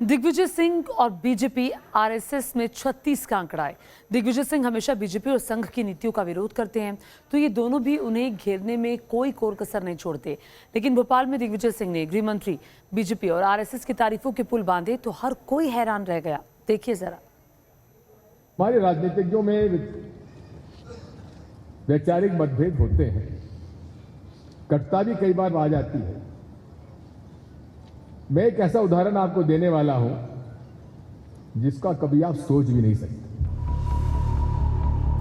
दिग्विजय सिंह और BJP RSS में 36 का आंकड़ा है। दिग्विजय सिंह हमेशा बीजेपी और संघ की नीतियों का विरोध करते हैं, तो ये दोनों भी उन्हें घेरने में कोई कोर कसर नहीं छोड़ते। लेकिन भोपाल में दिग्विजय सिंह ने गृह मंत्री, बीजेपी और आरएसएस की तारीफों के पुल बांधे तो हर कोई हैरान रह गया। देखिए जरा। हमारे राजनीतिज्ञों में वैचारिक मतभेद होते हैं, कटुता भी कई बार आ जाती है। मैं एक ऐसा उदाहरण आपको देने वाला हूं जिसका कभी आप सोच भी नहीं सकते।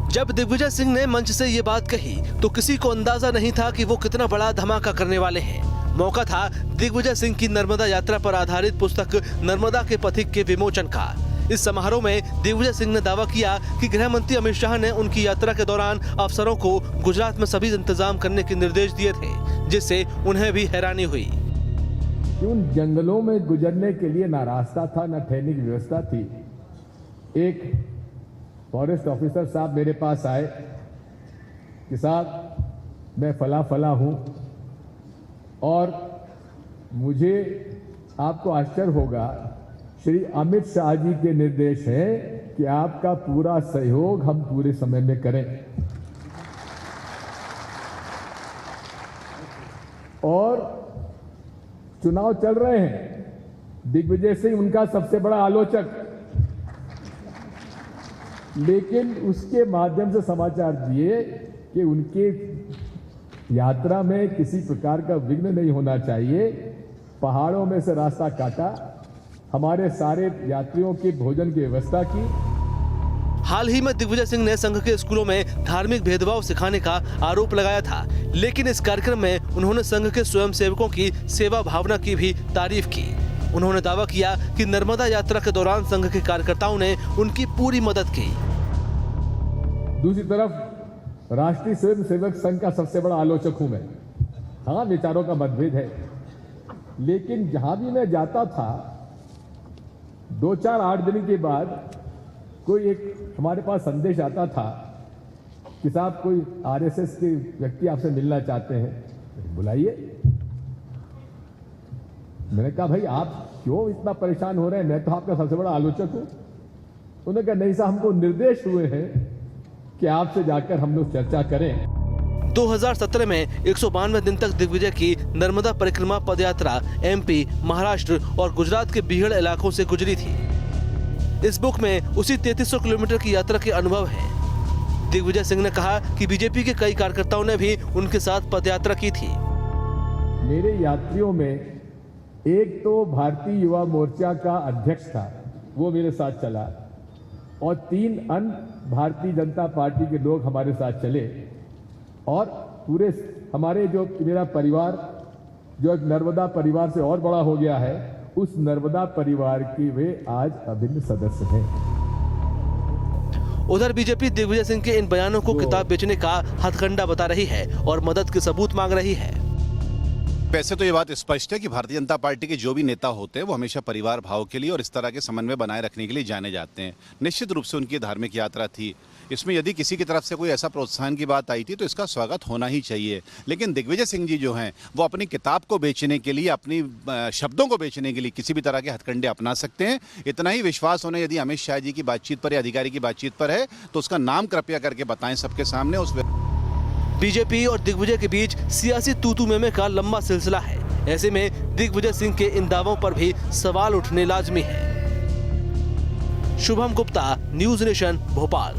जब दिग्विजय सिंह ने मंच से ये बात कही तो किसी को अंदाजा नहीं था कि वो कितना बड़ा धमाका करने वाले हैं। मौका था दिग्विजय सिंह की नर्मदा यात्रा पर आधारित पुस्तक नर्मदा के पथिक के विमोचन का। इस समारोह में दिग्विजय सिंह ने दावा किया कि गृह मंत्री अमित शाह ने उनकी यात्रा के दौरान अफसरों को गुजरात में सभी इंतजाम करने के निर्देश दिए थे, जिससे उन्हें भी हैरानी हुई। उन जंगलों में गुजरने के लिए ना रास्ता था, ना ठहरने की व्यवस्था थी। एक फॉरेस्ट ऑफिसर साहब मेरे पास आए कि साहब मैं फला हूं और मुझे, आपको आश्चर्य होगा, श्री अमित शाह जी के निर्देश है कि आपका पूरा सहयोग हम पूरे समय में करें। और चुनाव चल रहे हैं, दिग्विजय सिंह उनका सबसे बड़ा आलोचक, लेकिन उसके माध्यम से समाचार दिए कि उनके यात्रा में किसी प्रकार का विघ्न नहीं होना चाहिए। पहाड़ों में से रास्ता काटा, हमारे सारे यात्रियों की भोजन की व्यवस्था की। हाल ही में दिग्विजय सिंह ने संघ के स्कूलों में धार्मिक भेदभाव सिखाने का आरोप लगाया था, लेकिन इस कार्यक्रम में उन्होंने संघ के स्वयंसेवकों की सेवा भावना की भी तारीफ की। उन्होंने दावा किया कि नर्मदा यात्रा के दौरान संघ के कार्यकर्ताओं ने उनकी पूरी मदद की। दूसरी तरफ राष्ट्रीय स्वयंसेवक संघ का सबसे बड़ा आलोचक हूं मैं। हाँ, विचारों का मतभेद है, लेकिन जहां भी मैं जाता था 2-4-8 दिन के बाद कोई एक हमारे पास संदेश आता था कि साहब कोई आरएसएस के व्यक्ति आपसे मिलना चाहते हैं, बुलाइए। मैंने कहा भाई आप क्यों इतना परेशान हो रहे हैं, मैं तो आपका सबसे बड़ा आलोचक हूं। उन्होंने कहा नहीं साहब, हमको निर्देश हुए हैं कि आपसे जाकर हम लोग चर्चा करें। 2017 में 192 दिन तक दिग्विजय की नर्मदा परिक्रमा पदयात्रा एमपी, महाराष्ट्र और गुजरात के बीहड़ इलाकों से गुजरी थी। इस बुक में उसी 3300 किलोमीटर की यात्रा के अनुभव है। दिग्विजय सिंह ने कहा कि बीजेपी के कई कार्यकर्ताओं ने भी उनके साथ पदयात्रा की थी। मेरे यात्रियों में एक तो भारतीय युवा मोर्चा का अध्यक्ष था, वो मेरे साथ चला, और 3 अन्य भारतीय जनता पार्टी के लोग हमारे साथ चले। और पूरे हमारे जो मेरा परिवार, जो एक नर्मदा परिवार से और बड़ा हो गया है, उस नर्मदा परिवार की वे आज अभिन्न सदस्य हैं। उधर बीजेपी दिग्विजय सिंह के इन बयानों को किताब बेचने का हथकंडा बता रही है और मदद के सबूत मांग रही है। वैसे तो ये बात स्पष्ट है कि भारतीय जनता पार्टी के जो भी नेता होते हैं वो हमेशा परिवार भाव के लिए और इस तरह के समन्वय बनाए रखने के लिए जाने जाते हैं। निश्चित रूप से उनकी धार्मिक यात्रा थी, इसमें यदि किसी की तरफ से कोई ऐसा प्रोत्साहन की बात आई थी तो इसका स्वागत होना ही चाहिए। लेकिन दिग्विजय सिंह जी जो हैं वो अपनी किताब को बेचने के लिए, अपनी शब्दों को बेचने के लिए किसी भी तरह के हथकंडे अपना सकते हैं। इतना ही विश्वास होना यदि अमित शाह जी की बातचीत पर या अधिकारी की बातचीत पर है तो उसका नाम कृपया करके बताएं सबके सामने। उस बीजेपी और दिग्विजय के बीच सियासी तू-तू में का लंबा सिलसिला है। ऐसे में दिग्विजय सिंह के इन दावों पर भी सवाल उठने लाजमी है। Shubham Gupta, news nation, Bhopal.